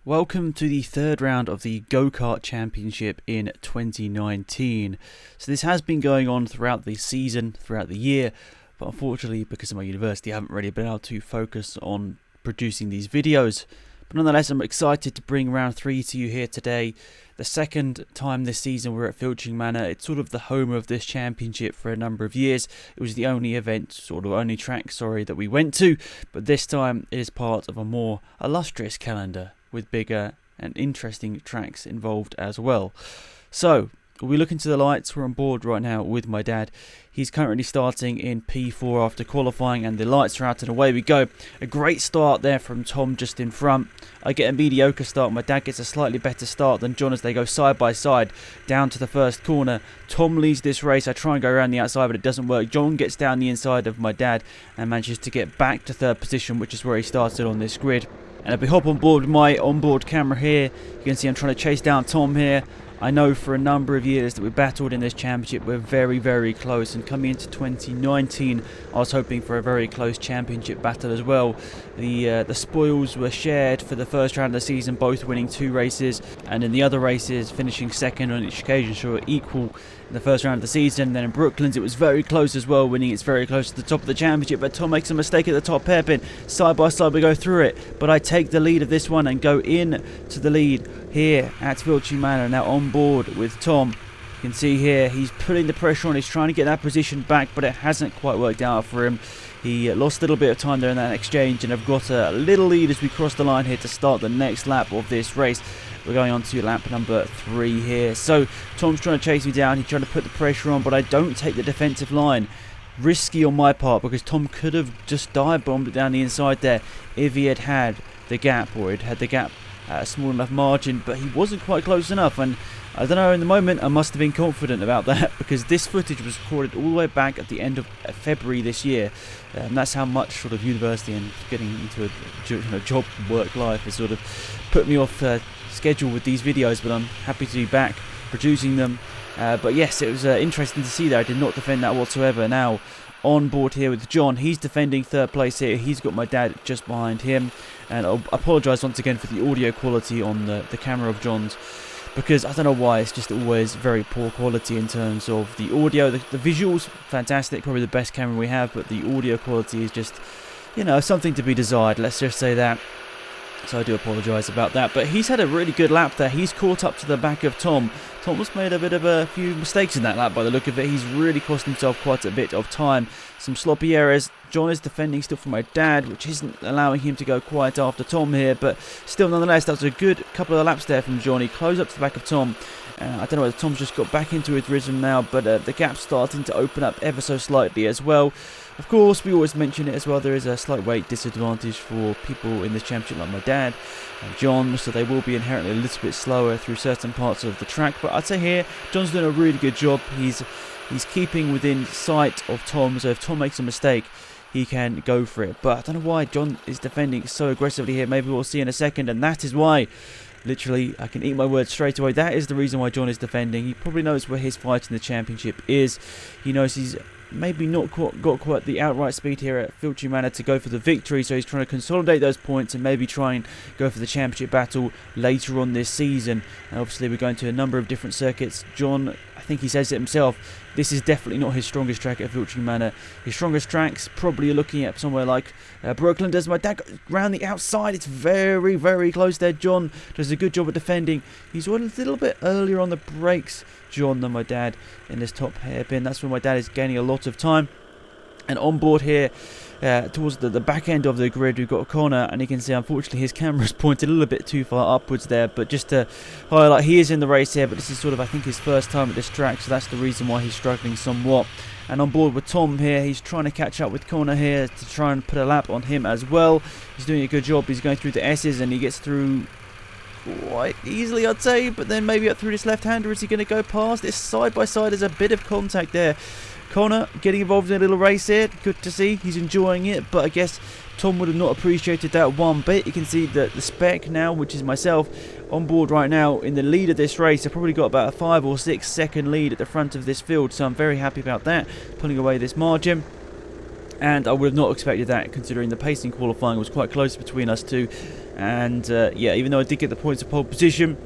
Welcome to the third round of the Go-Kart Championship in 2019. So this has been going on throughout the season, throughout the year, but unfortunately because of my university I haven't really been able to focus on producing these videos. But nonetheless, I'm excited to bring round 3 to you here today. The second time this season we're at Filching Manor. It's sort of the home of this championship for a number of years. It was the only event, only track, that we went to. But this time it is part of a more illustrious calendar with bigger and interesting tracks involved as well. So, we look into the lights. We're on board right now with my dad. He's currently starting in P4 after qualifying, and the lights are out and away we go. A great start there from Tom just in front. I get a mediocre start. My dad gets a slightly better start than John as they go side by side down to the first corner. Tom leads this race. I try and go around the outside, but it doesn't work. John gets down the inside of my dad and manages to get back to third position, which is where he started on this grid. And if we hop on board with my onboard camera here, you can see I'm trying to chase down Tom here. I know for a number of years that we battled in this championship. We're very, very close. And coming into 2019, I was hoping for a very close championship battle as well. The spoils were shared for the first round of the season, both winning 2 races. And in the other races, finishing second on each occasion, so we're equal in the first round of the season. Then in Brooklands, it was very close as well, winning it's very close to the top of the championship. But Tom makes a mistake at the top hairpin. Side by side, we go through it. But I take the lead of this one and go in to the lead here at Filching Manor. Now on board with Tom. You can see here he's putting the pressure on. He's trying to get that position back, but it hasn't quite worked out for him. He lost a little bit of time there in that exchange, and I've got a little lead as we cross the line here to start the next lap of this race. We're going on to lap number 3 here. So Tom's trying to chase me down. He's trying to put the pressure on, but I don't take the defensive line. Risky on my part because Tom could have just dive bombed it down the inside there if he had the gap, or he'd had the gap at a small enough margin, but he wasn't quite close enough. And I don't know, in the moment I must have been confident about that because this footage was recorded all the way back at the end of February this year. That's how much university and getting into a job work life has sort of put me off schedule with these videos, but I'm happy to be back producing them. But yes, it was interesting to see that I did not defend that whatsoever. Now on board here with John, he's defending third place here. He's got my dad just behind him, and I'll apologise once again for the audio quality on the camera of John's, because I don't know why, it's just always very poor quality in terms of the audio. The visuals, fantastic, probably the best camera we have, but the audio quality is just, something to be desired, let's just say that. So I do apologise about that, but he's had a really good lap there. He's caught up to the back of Tom. Tom's made a bit of a few mistakes in that lap by the look of it. He's really cost himself quite a bit of time. Some sloppy errors. John is defending still for my dad, which isn't allowing him to go quite after Tom here, but still nonetheless, that was a good couple of laps there from John. He closed up to the back of Tom. I don't know whether Tom's just got back into his rhythm now, but the gap's starting to open up ever so slightly as well. Of course, we always mention it as well, there is a slight weight disadvantage for people in this championship like my dad and John, so they will be inherently a little bit slower through certain parts of the track. But I'd say here, John's doing a really good job. He's keeping within sight of Tom, so if Tom makes a mistake, he can go for it. But I don't know why John is defending so aggressively here. Maybe we'll see in a second, and that is why. Literally, I can eat my words straight away. That is the reason why John is defending. He probably knows where his fight in the championship is. He knows he's maybe not got quite the outright speed here at Filching Manor to go for the victory, so he's trying to consolidate those points and maybe try and go for the championship battle later on this season. And obviously, we're going to a number of different circuits. John, I think he says it himself, this is definitely not his strongest track at Filching Manor. His strongest tracks, probably you're looking at somewhere like Brooklands. As my dad goes round the outside, it's very, very close there. John does a good job of defending. He's a little bit earlier on the brakes, John, than my dad in this top hairpin. That's where my dad is gaining a lot of time. And on board here, towards the back end of the grid, we've got Connor, and you can see unfortunately his camera's pointed a little bit too far upwards there, but just to highlight, he is in the race here, but this is I think his first time at this track, so that's the reason why he's struggling somewhat. And on board with Tom here, he's trying to catch up with Connor here to try and put a lap on him as well. He's doing a good job. He's going through the S's and he gets through quite easily, I'd say, but then maybe up through this left-hander. Is he going to go past? This side by side, there's a bit of contact there. Connor getting involved in a little race here. Good to see. He's enjoying it, but I guess Tom would have not appreciated that one bit. You can see that the spec now, which is myself, on board right now in the lead of this race. I've probably got about a 5 or 6 second lead at the front of this field, so I'm very happy about that, pulling away this margin. And I would have not expected that, considering the pacing qualifying was quite close between us two. And yeah, even though I did get the points of pole position,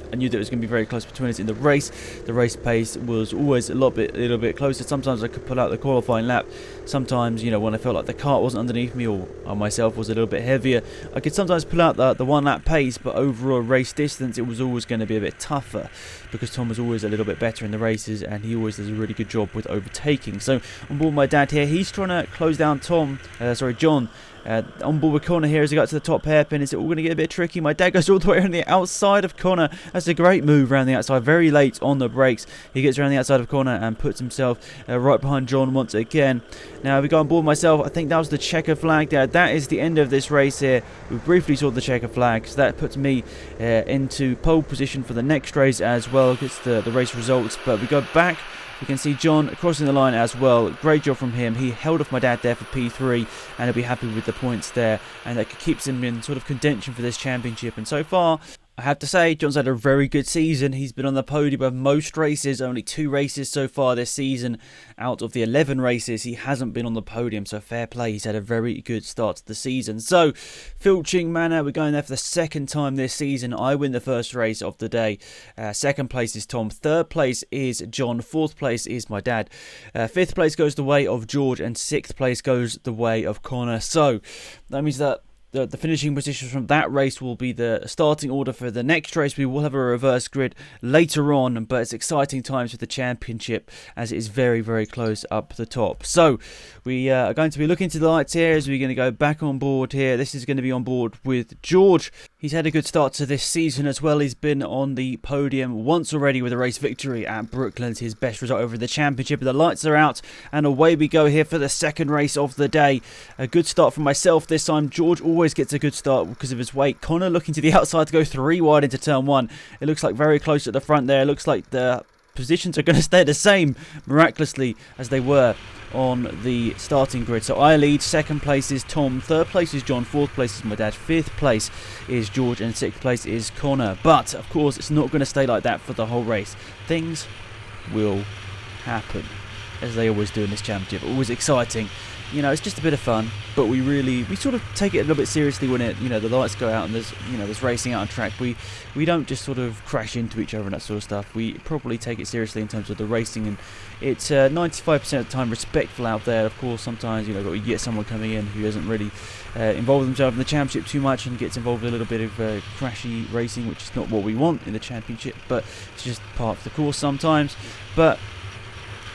I knew that it was going to be very close between us in the race. The race pace was always a little bit closer. Sometimes I could pull out the qualifying lap. Sometimes, you know, when I felt like the kart wasn't underneath me, or I myself was a little bit heavier, I could sometimes pull out the one lap pace. But overall race distance, it was always going to be a bit tougher, because Tom was always a little bit better in the races, and he always does a really good job with overtaking. So on board my dad here, he's trying to close down John. On board with Connor here as he got to the top hairpin. Is it all going to get a bit tricky? My dad goes all the way around the outside of Connor. That's a great move around the outside, very late on the brakes. He gets around the outside of Connor and puts himself right behind John once again. Now we go on board myself. I think that was the checker flag there. That is the end of this race here. We briefly saw the checker flag, so that puts me into pole position for the next race as well. Gets the race results, but we go back. We can see John crossing the line as well. Great job from him. He held off my dad there for P3, and he'll be happy with the points there, and that keeps him in sort of contention for this championship. And so far, I have to say, John's had a very good season. He's been on the podium of most races, only 2 races so far this season. Out of the 11 races, he hasn't been on the podium, so fair play. He's had a very good start to the season. So, Filching Manor, we're going there for the second time this season. I win the first race of the day. Second place is Tom. Third place is John. Fourth place is my dad. Fifth place goes the way of George, and sixth place goes the way of Connor. So, that means that the finishing positions from that race will be the starting order for the next race. We will have a reverse grid later on, but it's exciting times for the championship, as it is very, very close up the top. So we are going to be looking to the lights here as we're going to go back on board here. This is going to be on board with George. He's had a good start to this season as well. He's been on the podium once already with a race victory at Brooklands, his best result over the championship. The lights are out and away we go here for the second race of the day. A good start from myself this time. George always gets a good start because of his weight. Connor looking to the outside to go 3 wide into turn 1. It looks like very close at the front there. It looks like the positions are going to stay the same miraculously as they were on the starting grid. So I lead. Second place is Tom. Third place is John. Fourth place is my dad. Fifth place is George. And sixth place is Connor. But of course it's not going to stay like that for the whole race. Things will happen, as they always do in this championship. Always exciting. You know, it's just a bit of fun, but we sort of take it a little bit seriously when the lights go out and there's racing out on track. We don't just sort of crash into each other and that sort of stuff. We probably take it seriously in terms of the racing, and it's 95% of the time respectful out there. Of course, sometimes you get someone coming in who doesn't really involve themselves in the championship too much and gets involved in a little bit of crashy racing, which is not what we want in the championship, but it's just part of the course sometimes. But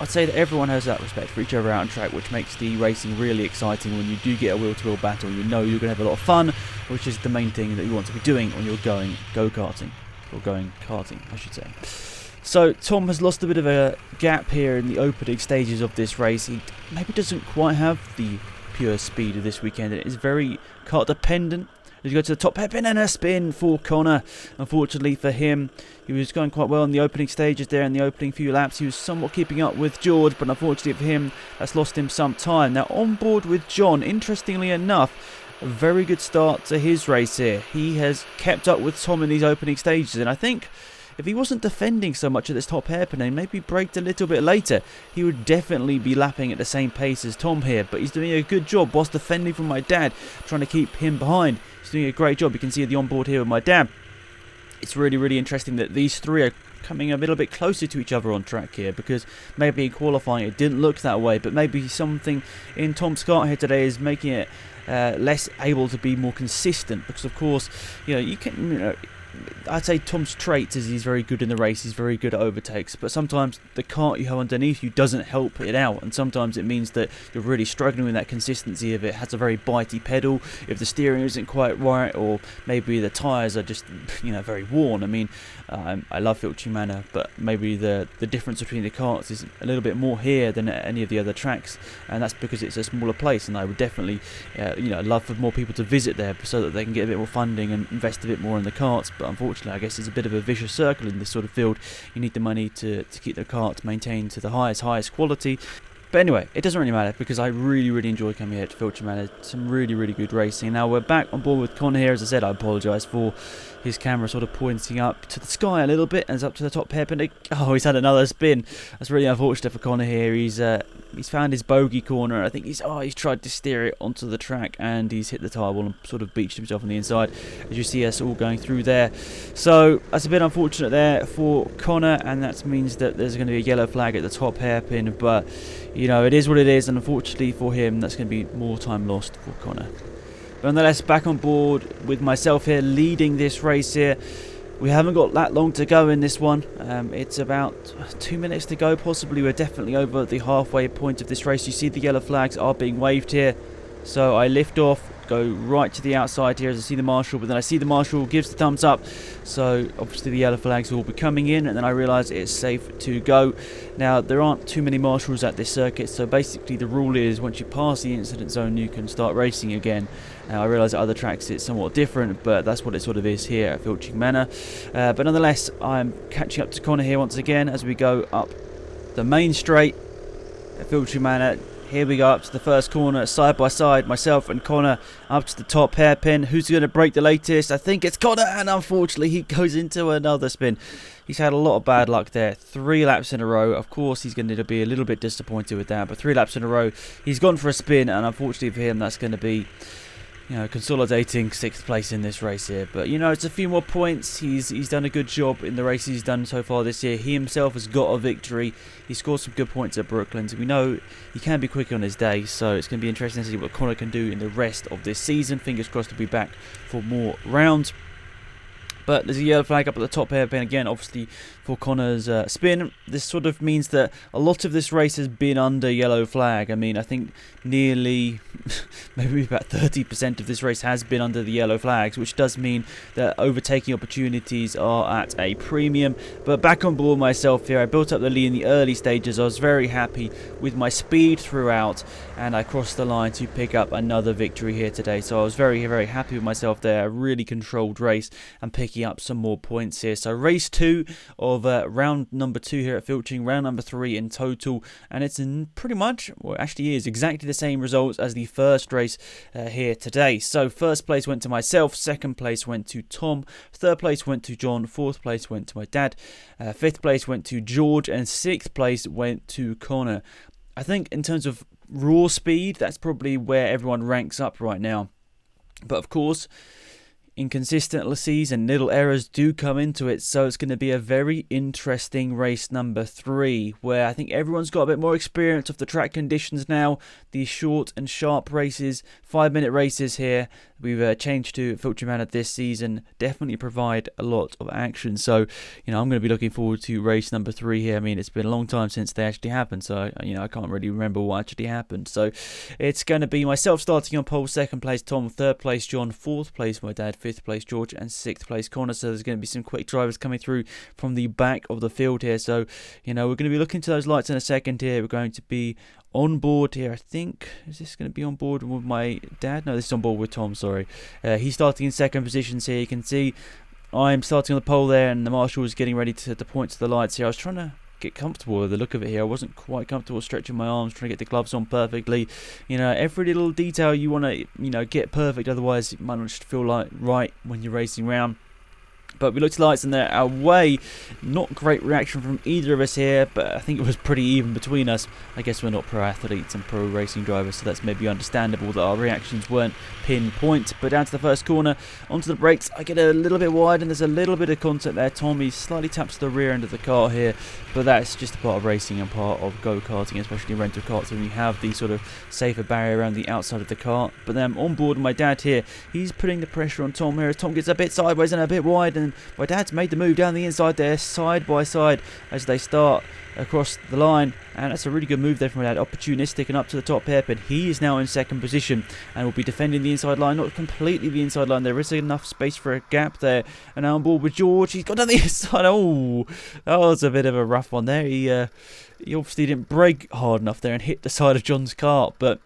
I'd say that everyone has that respect for each other out on track, which makes the racing really exciting when you do get a wheel-to-wheel battle. You know you're going to have a lot of fun, which is the main thing that you want to be doing when you're going go-karting, or going karting, I should say. So Tom has lost a bit of a gap here in the opening stages of this race. He maybe doesn't quite have the pure speed of this weekend. It is very kart dependent. As you go to the top hairpin and a spin for Connor. Unfortunately for him, he was going quite well in the opening stages there. In the opening few laps, he was somewhat keeping up with George, but unfortunately for him, that's lost him some time. Now on board with John, interestingly enough, a very good start to his race here. He has kept up with Tom in these opening stages, and I think if he wasn't defending so much at this top hairpin and maybe braked a little bit later, he would definitely be lapping at the same pace as Tom here. But he's doing a good job whilst defending from my dad, trying to keep him behind. He's doing a great job. You can see the onboard here with my dad. It's really, really interesting that these three are coming a little bit closer to each other on track here, because maybe in qualifying it didn't look that way, but maybe something in Tom's kart here today is making it less able to be more consistent, because of course, I'd say Tom's traits is he's very good in the race, he's very good at overtakes, but sometimes the kart you have underneath you doesn't help it out, and sometimes it means that you're really struggling with that consistency. If it has a very bitey pedal, if the steering isn't quite right, or maybe the tyres are just very worn. I mean, I love Filching Manor, but maybe the difference between the karts is a little bit more here than at any of the other tracks, and that's because it's a smaller place, and I would definitely love for more people to visit there so that they can get a bit more funding and invest a bit more in the karts. But unfortunately, I guess it's a bit of a vicious circle in this sort of field. You need the money to keep the kart maintained to the highest quality. But anyway, it doesn't really matter because I really enjoy coming here to Filching Manor. Some really good racing. Now we're back on board with Connor here. As I said, I apologise for his camera sort of pointing up to the sky a little bit and it's up to the top hairpin. Oh, he's had another spin. That's really unfortunate for Connor here. He's found his bogey corner. I think he's tried to steer it onto the track and he's hit the tyre wall and sort of beached himself on the inside. As you see us all going through there. So that's a bit unfortunate there for Connor, and that means that there's going to be a yellow flag at the top hairpin. But you know, it is what it is, and unfortunately for him, that's going to be more time lost for Connor. But nonetheless, back on board with myself here, leading this race here. We haven't got that long to go in this one. It's about 2 minutes to go, possibly. We're definitely over the halfway point of this race. You see the yellow flags are being waved here. So I lift off, go right to the outside here as I see the marshal, but then I see the marshal gives the thumbs up. So obviously the yellow flags will be coming in, and then I realise it's safe to go. Now there aren't too many marshals at this circuit, so basically the rule is once you pass the incident zone you can start racing again. I realise at other tracks it's somewhat different, but that's what it sort of is here at Filching Manor. But nonetheless, I'm catching up to Connor here once again as we go up the main straight at Filching Manor. Here we go up to the first corner, side by side, myself and Connor up to the top hairpin. Who's going to break the latest? I think it's Connor, and unfortunately he goes into another spin. He's had a lot of bad luck there. 3 laps in a row. Of course, he's going to be a little bit disappointed with that, but 3 laps in a row, he's gone for a spin, and unfortunately for him, that's going to be, you know, consolidating 6th place in this race here. But you know, it's a few more points. He's done a good job in the races he's done so far this year. He himself has got a victory. He scored some good points at Brooklands. We know he can be quick on his day, so it's going to be interesting to see what Connor can do in the rest of this season. Fingers crossed to be back for more rounds. But there's a yellow flag up at the top hairpin again, obviously for Connor's spin. This sort of means that a lot of this race has been under yellow flag. I mean, I think nearly, maybe about 30% of this race has been under the yellow flags, which does mean that overtaking opportunities are at a premium. But back on board myself here, I built up the lead in the early stages. I was very happy with my speed throughout, and I crossed the line to pick up another victory here today. So I was very happy with myself there. A really controlled race and picking up some more points here. So race 2 of round number 2 here at Filching, round number 3 in total, and it's in pretty much, well, it actually is exactly the same results as the first race here today. So first place went to myself, second place went to Tom, third place went to John, fourth place went to my dad, fifth place went to George, and sixth place went to Connor. I think in terms of raw speed, that's probably where everyone ranks up right now. But of course, inconsistencies and little errors do come into it, so it's going to be a very interesting race number 3, where I think everyone's got a bit more experience of the track conditions now. These short and sharp races, 5-minute races here, we've changed to Filching Manor this season, definitely provide a lot of action. So, you know, I'm going to be looking forward to race number 3 here. I mean, it's been a long time since they actually happened, so, you know, I can't really remember what actually happened. So it's going to be myself starting on pole, second place Tom, third place John, fourth place my dad, fifth place George, and sixth place Connor. So there's going to be some quick drivers coming through from the back of the field here. So, you know, we're going to be looking to those lights in a second here. We're going to be on board here, I think. Is this going to be on board with my dad? No, this is on board with Tom, sorry. He's starting in second positions here. You can see I'm starting on the pole there, and the marshal is getting ready to point to the lights here. I was trying to get comfortable with the look of it here. I wasn't quite comfortable stretching my arms, trying to get the gloves on perfectly. You know, every little detail you want to, you know, get perfect, otherwise it might not just feel like right when you're racing around. But we looked at the lights and they're away. Not great reaction from either of us here, but I think it was pretty even between us. I guess we're not pro athletes and pro racing drivers, so that's maybe understandable that our reactions weren't pinpoint. But down to the first corner, onto the brakes, I get a little bit wide and there's a little bit of contact there. Tommy slightly taps the rear end of the car here, but that's just a part of racing and part of go-karting, especially rental karts, when you have the sort of safer barrier around the outside of the car. But then on board my dad here, he's putting the pressure on Tom here as Tom gets a bit sideways and a bit wide, and my dad's made the move down the inside there, side by side, as they start across the line, and that's a really good move there from my dad, opportunistic and up to the top hairpin. He is now in second position and will be defending the inside line, not completely the inside line, there is enough space for a gap there. And now on board with George, he's got down the inside. Oh, that was a bit of a rough one there. He obviously didn't brake hard enough there and hit the side of John's cart, but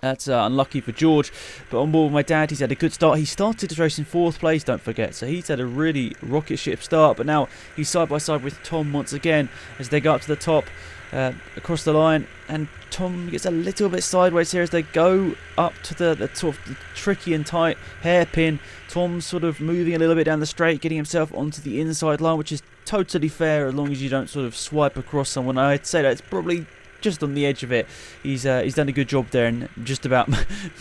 That's unlucky for George, but on board with my dad, he's had a good start. He started his race in 4th place, don't forget, so he's had a really rocket ship start, but now he's side by side with Tom once again as they go up to the top, across the line, and Tom gets a little bit sideways here as they go up to the sort of tricky and tight hairpin. Tom's sort of moving a little bit down the straight, getting himself onto the inside line, which is totally fair as long as you don't sort of swipe across someone. I'd say that it's probably just on the edge of it. He's done a good job there and just about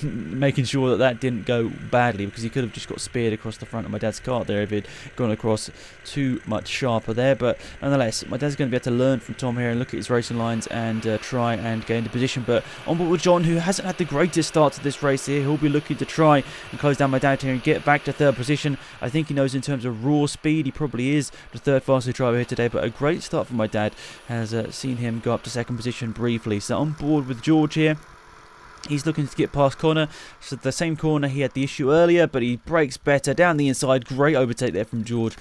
making sure that didn't go badly, because he could have just got speared across the front of my dad's kart there if he'd gone across too much sharper there. But nonetheless, my dad's going to be able to learn from Tom here and look at his racing lines and try and get into position. But on board with John, who hasn't had the greatest start to this race here, he'll be looking to try and close down my dad here and get back to 3rd position. I think he knows in terms of raw speed, he probably is the 3rd fastest driver here today, but a great start from my dad has seen him go up to 2nd position briefly. So on board with George here, he's looking to get past Connor. So the same corner he had the issue earlier, but he brakes better down the inside. Great overtake there from George.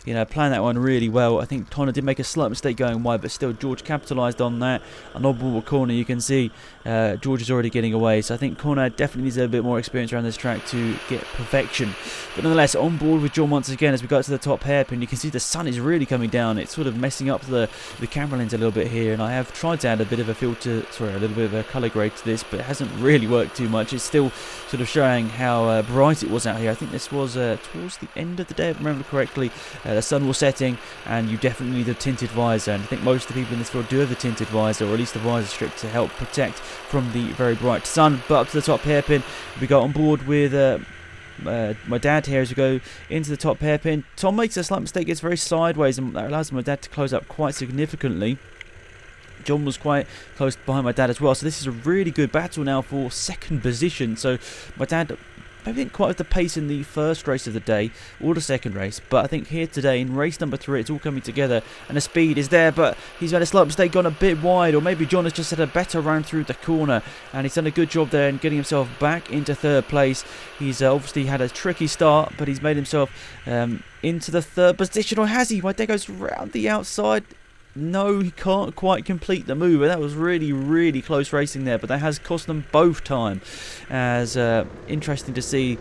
You know, playing that one really well. I think Connor did make a slight mistake going wide, but still George capitalised on that. An oddball corner, you can see George is already getting away. So I think Connor definitely needs a bit more experience around this track to get perfection. But nonetheless, on board with John once again as we go to the top hairpin. You can see the sun is really coming down. It's sort of messing up the camera lens a little bit here, and I have tried to add a bit of a a little bit of a colour grade to this, but it hasn't really worked too much. It's still sort of showing how bright it was out here. I think this was towards the end of the day, if I remember correctly. The sun was setting, and you definitely need a tinted visor, and I think most of the people in this field do have a tinted visor, or at least a visor strip to help protect from the very bright sun. But up to the top hairpin, we go on board with my dad here as we go into the top hairpin. Tom makes a slight mistake, gets very sideways, and that allows my dad to close up quite significantly. John was quite close behind my dad as well, so this is a really good battle now for 2nd position. So my dad maybe didn't quite have the pace in the first race of the day or the second race, but I think here today in race number 3 it's all coming together and the speed is there, but he's had a slight mistake, gone a bit wide, or maybe John has just had a better run through the corner, and he's done a good job there in getting himself back into 3rd place. He's obviously had a tricky start, but he's made himself into the 3rd position, or has he? My dad goes round the outside. No, he can't quite complete the move. That was really, really close racing there, but that has cost them both time. As interesting to see.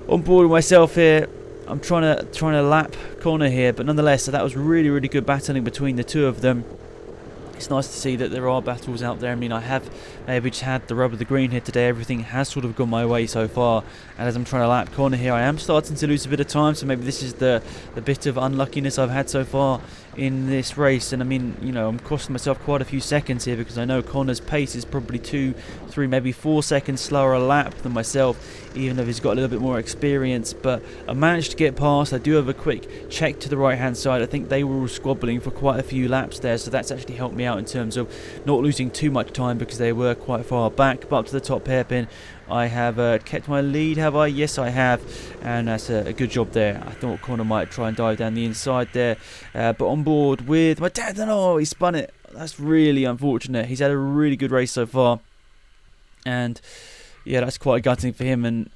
On board with myself here, I'm trying to lap Connor here, but nonetheless, so that was really, really good battling between the two of them. It's nice to see that there are battles out there. I mean, I have maybe just had the rub of the green here today. Everything has sort of gone my way so far, and as I'm trying to lap Connor here, I am starting to lose a bit of time, so maybe this is the bit of unluckiness I've had so far in this race. And I mean, you know, I'm costing myself quite a few seconds here, because I know Connor's pace is probably 2, 3, maybe 4 seconds slower a lap than myself, even though he's got a little bit more experience. But I managed to get past. I do have a quick check to the right hand side. I think they were all squabbling for quite a few laps there, so that's actually helped me out in terms of not losing too much time, because they were quite far back. But up to the top hairpin, I have kept my lead, have I? Yes, I have, and that's a good job there. I thought Connor might try and dive down the inside there, but on board with my dad, and oh, he spun it. That's really unfortunate. He's had a really good race so far, and yeah, that's quite gutting for him. And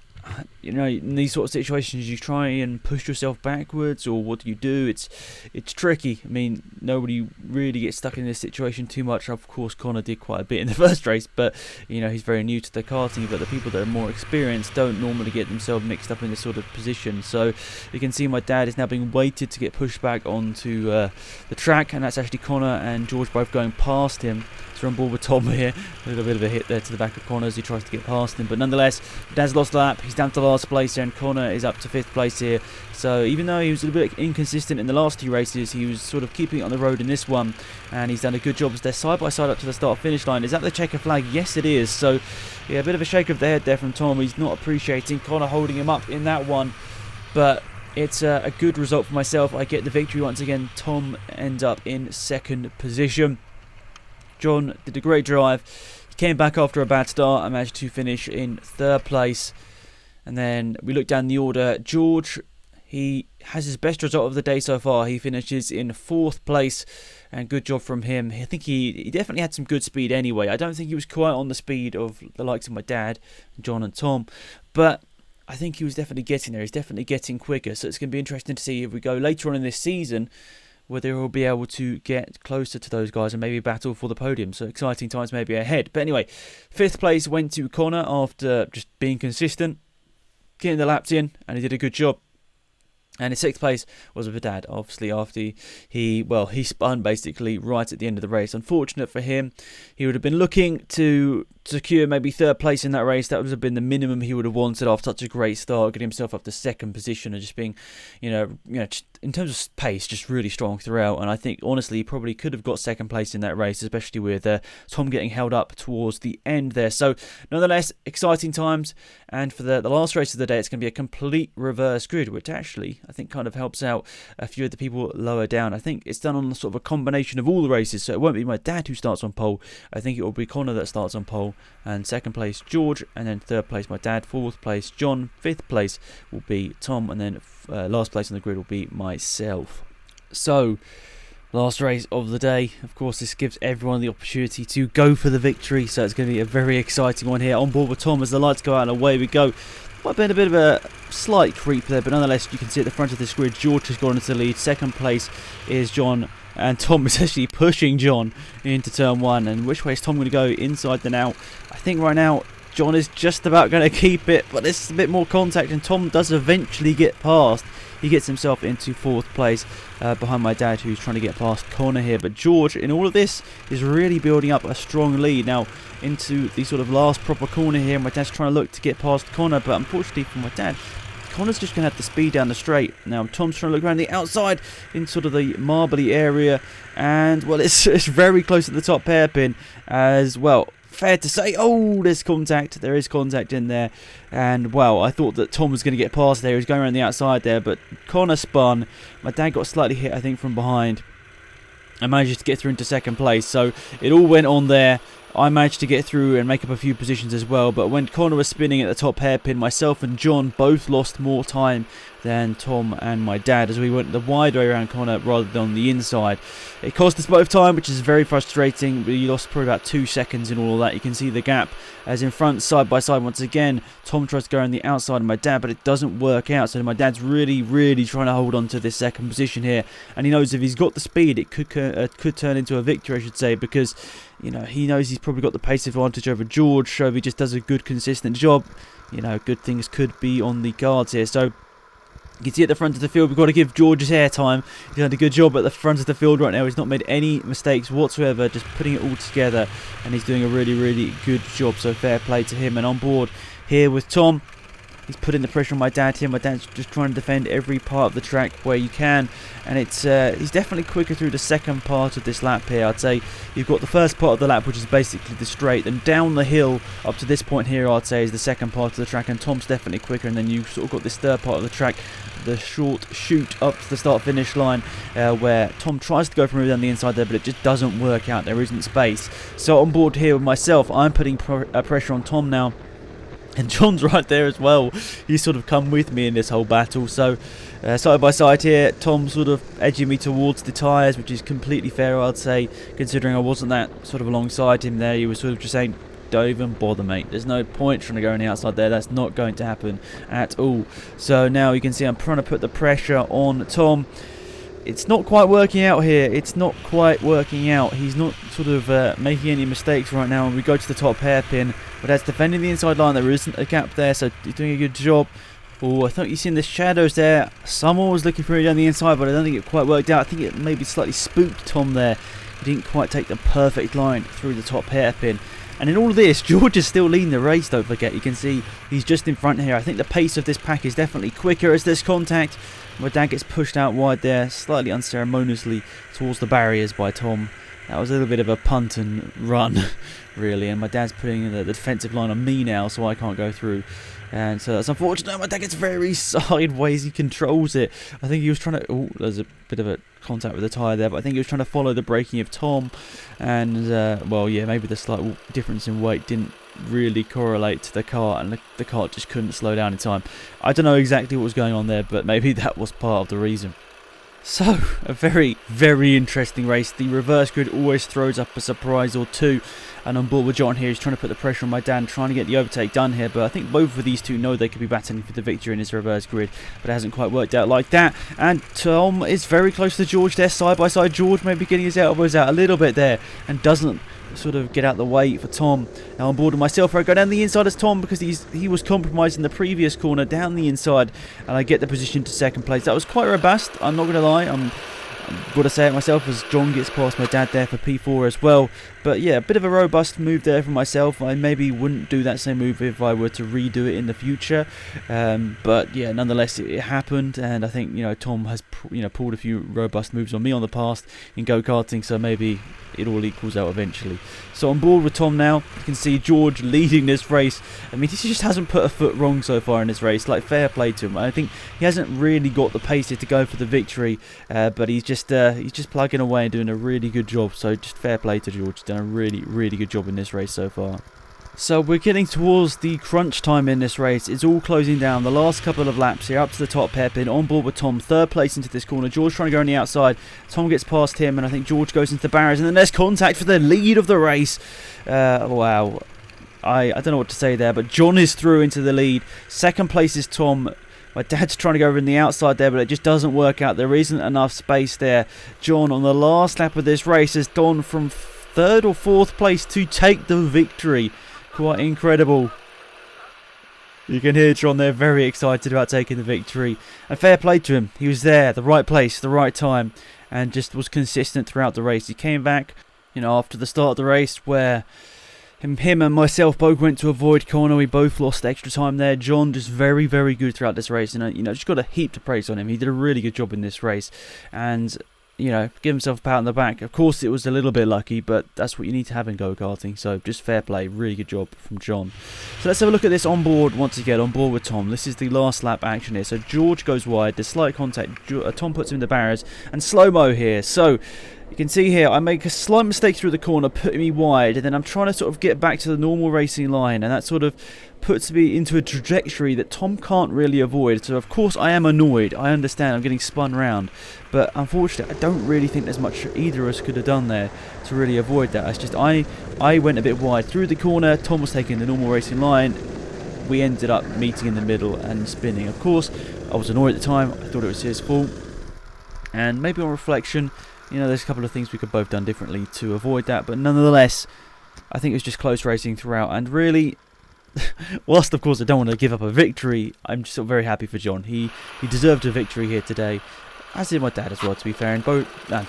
you know, in these sort of situations, you try and push yourself backwards, or what do you do? It's tricky. I mean, nobody really gets stuck in this situation too much. Of course, Connor did quite a bit in the first race, but you know, he's very new to the karting. But the people that are more experienced don't normally get themselves mixed up in this sort of position. So you can see my dad is now being weighted to get pushed back onto the track, and that's actually Connor and George both going past him. So we're on board with Tom here. A little bit of a hit there to the back of Connor as he tries to get past him. But nonetheless, Dad's lost a lap. He's down to last place there, and Connor is up to 5th place here. So even though he was a little bit inconsistent in the last 2 races, he was sort of keeping it on the road in this one. And he's done a good job as they're side by side up to the start-finish line. Is that the checker flag? Yes, it is. So yeah, a bit of a shake of the head there from Tom. He's not appreciating Connor holding him up in that one. But it's a good result for myself. I get the victory once again. Tom ends up in 2nd position. John did a great drive. He came back after a bad start and managed to finish in 3rd place. And then we look down the order. George, he has his best result of the day so far. He finishes in 4th place, and good job from him. I think he definitely had some good speed anyway. I don't think he was quite on the speed of the likes of my dad, John and Tom, but I think he was definitely getting there. He's definitely getting quicker. So it's going to be interesting to see if we go later on in this season whether he'll be able to get closer to those guys and maybe battle for the podium. So exciting times maybe ahead. But anyway, 5th place went to Connor after just being consistent, getting the laps in, and he did a good job. And his 6th place was with Dad, obviously, after he spun basically right at the end of the race. Unfortunate for him, he would have been looking to secure maybe 3rd place in that race. That would have been the minimum he would have wanted after such a great start, getting himself up to 2nd position and just being, just in terms of pace, just really strong throughout. And I think, honestly, he probably could have got 2nd place in that race, especially with Tom getting held up towards the end there. So, nonetheless, exciting times. And for the last race of the day, it's going to be a complete reverse grid, which actually, I think, kind of helps out a few of the people lower down. I think it's done on sort of a combination of all the races, so it won't be my dad who starts on pole. I think it will be Connor that starts on pole, and 2nd place George, and then 3rd place my dad, 4th place John, 5th place will be Tom, and then last place on the grid will be myself. So, last race of the day. Of course, this gives everyone the opportunity to go for the victory, so it's going to be a very exciting one here. On board with Tom as the lights go out and away we go. Might have been a bit of a slight creep there, but nonetheless, you can see at the front of this grid, George has gone into the lead. 2nd place is John, and Tom is actually pushing John into turn 1. And which way is Tom going to go? Inside the now. I think right now, John is just about going to keep it, but there's a bit more contact, and Tom does eventually get past. He gets himself into 4th place behind my dad, who's trying to get past Connor here. But George, in all of this, is really building up a strong lead. Now, into the sort of last proper corner here, my dad's trying to look to get past Connor, but unfortunately for my dad, Connor's just going to have to speed down the straight. Now, Tom's trying to look around the outside in sort of the marbly area, and, well, it's very close to the top hairpin as well. Fair to say, oh, there's contact. There is contact in there. And, well, I thought that Tom was going to get past there. He was going around the outside there, but Connor spun. My dad got slightly hit, I think, from behind. I managed to get through into 2nd place. So it all went on there. I managed to get through and make up a few positions as well. But when Connor was spinning at the top hairpin, myself and John both lost more time than Tom and my dad, as we went the wide way around Connor rather than on the inside. It cost us both time, which is very frustrating. We lost probably about 2 seconds in all of that. You can see the gap as in front, side by side once again. Tom tries to go on the outside of my dad, but it doesn't work out. So my dad's really trying to hold on to this 2nd position here, and he knows if he's got the speed, it could turn into a victory, I should say, because he knows he's probably got the pace advantage over George. So if he just does a good consistent job, good things could be on the cards here. So you can see at the front of the field, we've got to give George his airtime. He's done a good job at the front of the field right now. He's not made any mistakes whatsoever, just putting it all together, and he's doing a really good job, so fair play to him. And on board here with Tom, he's putting the pressure on my dad here. My dad's just trying to defend every part of the track where you can, and it's he's definitely quicker through the 2nd part of this lap here. I'd say you've got the first part of the lap, which is basically the straight, then down the hill up to this point here, I'd say, is the 2nd part of the track, and Tom's definitely quicker. And then you've sort of got this 3rd part of the track, the short shoot up to the start-finish line, where Tom tries to go from down the inside there, but it just doesn't work out. There isn't space. So on board here with myself, I'm putting pressure on Tom now. And John's right there as well. He's sort of come with me in this whole battle. So side by side here, Tom sort of edging me towards the tyres, which is completely fair, I'd say, considering I wasn't that sort of alongside him there. He was sort of just saying, don't even bother, mate. There's no point trying to go on the outside there. That's not going to happen at all. So now you can see I'm trying to put the pressure on Tom. It's not quite working out here. It's not quite working out. He's not sort of making any mistakes right now. And we go to the top hairpin, but that's defending the inside line. There isn't a gap there, so he's doing a good job. Oh, I thought you seen the shadows there. Someone was looking for it down the inside, but I don't think it quite worked out. I think it maybe slightly spooked Tom there. He didn't quite take the perfect line through the top hairpin. And in all of this, George is still leading the race, don't forget. You can see he's just in front here. I think the pace of this pack is definitely quicker as there's contact. My dad gets pushed out wide there, slightly unceremoniously towards the barriers by Tom. That was a little bit of a punt and run, really. And my dad's putting the defensive line on me now, so I can't go through. And so that's unfortunate. My dad gets very sideways. He controls it. I think he was trying to... Oh, there's a bit of a contact with the tyre there, but I think he was trying to follow the braking of Tom. And, well, yeah, maybe the slight difference in weight didn't really correlate to the kart, and the kart just couldn't slow down in time. I don't know exactly what was going on there, but maybe that was part of the reason. So, a very interesting race. The reverse grid always throws up a surprise or two. And on board with John here, he's trying to put the pressure on my dad, trying to get the overtake done here. But I think both of these two know they could be battling for the victory in this reverse grid, but it hasn't quite worked out like that. And Tom is very close to George there, side by side. George maybe getting his elbows out a little bit there and doesn't sort of get out the way for Tom. Now on board with myself, I go down the inside as Tom because he was compromised in the previous corner down the inside, and I get the position to second place. That was quite robust, I'm not going to lie. I'm got to say it myself as John gets past my dad there for P4 as well. But yeah, a bit of a robust move there for myself. I maybe wouldn't do that same move if I were to redo it in the future. But yeah, nonetheless, it happened, and I think Tom has pulled a few robust moves on me on the past in go-karting, so maybe it all equals out eventually. So on board with Tom now, you can see George leading this race. I mean, he just hasn't put a foot wrong so far in this race. Like, fair play to him. I think he hasn't really got the pace here to go for the victory, but he's just plugging away and doing a really good job. So just fair play to George. He's done a really good job in this race so far. So we're getting towards the crunch time in this race. It's all closing down. The last couple of laps here up to the top hairpin. On board with Tom, third place into this corner. George trying to go on the outside. Tom gets past him, and I think George goes into the barriers, and then there's contact for the lead of the race. Wow. I don't know what to say there, but John is through into the lead. Second place is Tom. My dad's trying to go over in the outside there, but it just doesn't work out. There isn't enough space there. John, on the last lap of this race, has gone from third or fourth place to take the victory. Quite incredible. You can hear John there very excited about taking the victory. And fair play to him. He was there, the right place, the right time, and just was consistent throughout the race. He came back, after the start of the race where him and myself both went to avoid corner. We both lost extra time there. John just very good throughout this race, and just got a heap to praise on him. He did a really good job in this race, and give himself a pat on the back. Of course, it was a little bit lucky, but that's what you need to have in go-karting. So just fair play, really good job from John. So let's have a look at this on board once again, on board with Tom. This is the last lap action here. So George goes wide, there's slight contact. Tom puts him in the barriers, and slow-mo here. So you can see here, I make a slight mistake through the corner, putting me wide, and then I'm trying to sort of get back to the normal racing line, and that sort of puts me into a trajectory that Tom can't really avoid. So of course I am annoyed. I understand I'm getting spun round, but unfortunately I don't really think there's much either of us could have done there to really avoid that. It's just I went a bit wide through the corner. Tom was taking the normal racing line. We ended up meeting in the middle and spinning. Of course, I was annoyed at the time. I thought it was his fault, and maybe on reflection, there's a couple of things we could both done differently to avoid that, but nonetheless, I think it was just close racing throughout, and really, whilst of course I don't want to give up a victory, I'm just very happy for John. He deserved a victory here today, as did my dad as well, to be fair, and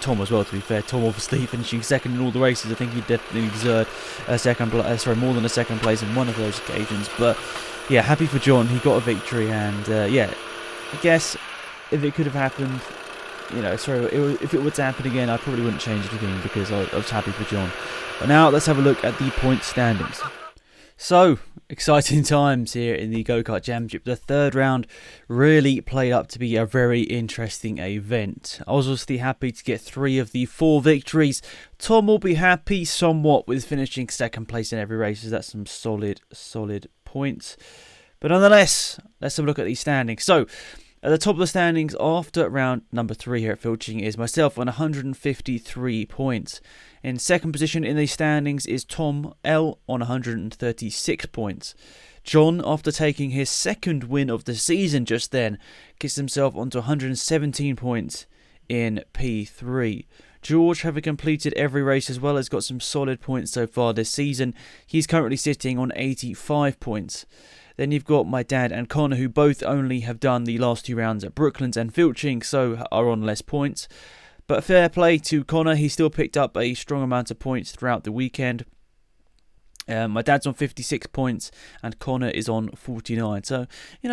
Tom as well, to be fair. Tom obviously finishing second in all the races. I think he definitely deserved more than a second place in one of those occasions, but yeah, happy for John. He got a victory, and yeah, I guess if it could have happened, if it were to happen again, I probably wouldn't change anything because I was happy for John. But now let's have a look at the point standings. So, exciting times here in the Go-Kart Championship. The third round really played up to be a very interesting event. I was obviously happy to get 3 of the 4 victories. Tom will be happy somewhat with finishing second place in every race, as that's some solid points. But nonetheless, let's have a look at these standings. So, at the top of the standings after round number 3 here at Filching is myself on 153 points. In second position in the standings is Tom L on 136 points. John, after taking his second win of the season just then, gets himself onto 117 points in P3. George, having completed every race as well, has got some solid points so far this season. He's currently sitting on 85 points. Then you've got my dad and Connor, who both only have done the last 2 rounds at Brooklands and Filching, so are on less points. But fair play to Connor, he still picked up a strong amount of points throughout the weekend. My dad's on 56 points and Connor is on 49. So,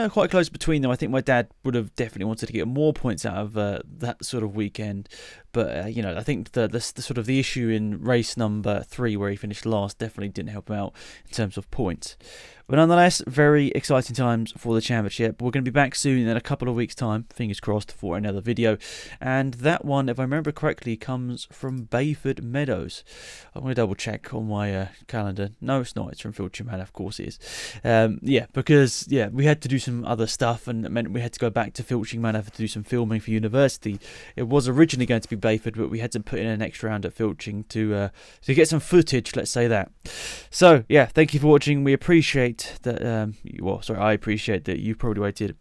quite close between them. I think my dad would have definitely wanted to get more points out of that sort of weekend. But, I think the sort of the issue in race number 3 where he finished last definitely didn't help him out in terms of points. But nonetheless, very exciting times for the championship. We're going to be back soon in a couple of weeks' time, fingers crossed, for another video. And that one, if I remember correctly, comes from Bayford Meadows. I'm going to double check on my calendar. No, it's not. It's from Filching Manor, of course it is. Because we had to do some other stuff, and it meant we had to go back to Filching Manor to do some filming for university. It was originally going to be Bayford, but we had to put in an extra round at Filching to get some footage, let's say that. So yeah, thank you for watching. We appreciate that. I appreciate that you probably waited,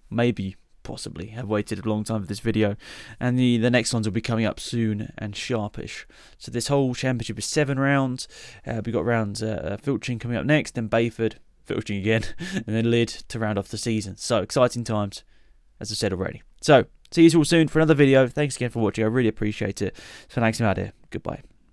possibly have waited a long time for this video, and the next ones will be coming up soon and sharpish. So this whole championship is 7 rounds. We got rounds Filching coming up next, then Bayford, Filching again, and then Lid to round off the season. So exciting times, as I said already. So see you all soon for another video. Thanks again for watching. I really appreciate it. So thanks, I'm out here. Goodbye.